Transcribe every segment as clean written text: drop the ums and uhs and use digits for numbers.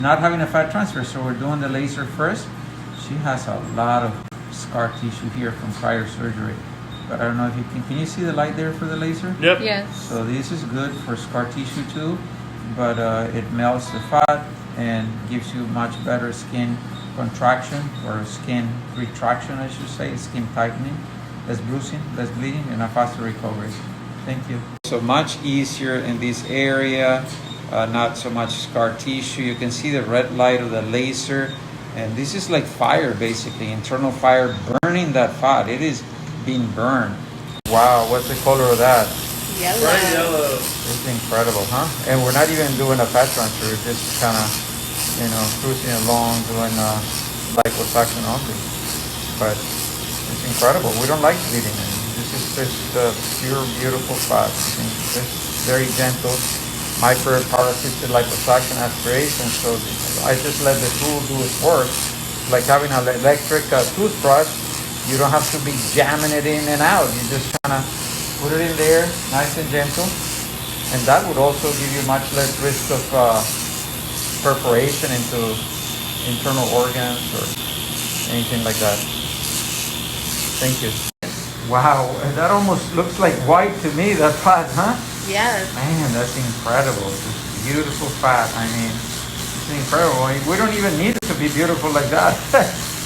Not having a fat transfer, so we're doing the laser first. She has a lot of scar tissue here from prior surgery. But I don't know if you can you see the light there for the laser? Yep. Yes. So this is good for scar tissue too, but it melts the fat and gives you much better skin contraction or skin retraction, I should say, skin tightening, less bruising, less bleeding, and a faster recovery. Thank you. So much easier in this area, not so much scar tissue. You can see the red light of the laser, and this is like fire basically, internal fire burning that fat. It is being burned. Wow, what's the color of that? Yellow. Bright yellow. It's incredible, huh? And we're not even doing a fat transfer, we're just kind of, cruising along doing liposuction only. But it's incredible. We don't like bleeding. This is just pure, beautiful fat. It's very gentle, micro-parasitic liposuction aspiration. So I just let the tool do its work. Like having an electric toothbrush. You don't have to be jamming it in and out. You just kind of put it in there, nice and gentle. And that would also give you much less risk of perforation into internal organs or anything like that. Thank you. Wow, that almost looks like white to me, that fat, huh? Yes. Man, that's incredible. It's beautiful fat. I mean, it's incredible. We don't even need it to be beautiful like that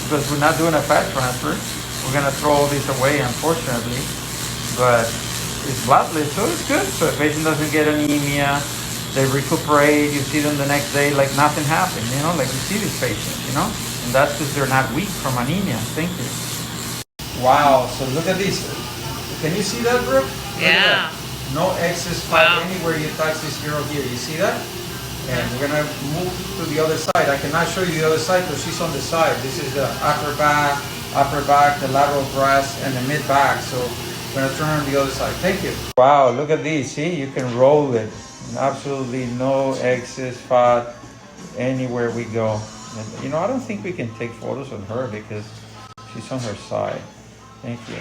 because we're not doing a fat transfer. We're going to throw all this away, unfortunately, but it's bloodless, so it's good. So the patient doesn't get anemia, they recuperate, you see them the next day like nothing happened, like you see these patients, and that's because they're not weak from anemia. Thank you. Wow, so look at this. Can you see that, Brooke? Yeah. No excess fat Wow. anywhere you touch this girl here. You see that? And we're going to move to the other side. I cannot show you the other side because she's on the side. This is the upper back, the lateral breast, and the mid back. So we're going to turn on the other side. Thank you. Wow, look at this. See, you can roll it. Absolutely no excess fat anywhere we go. And, I don't think we can take photos of her because she's on her side. Thank you.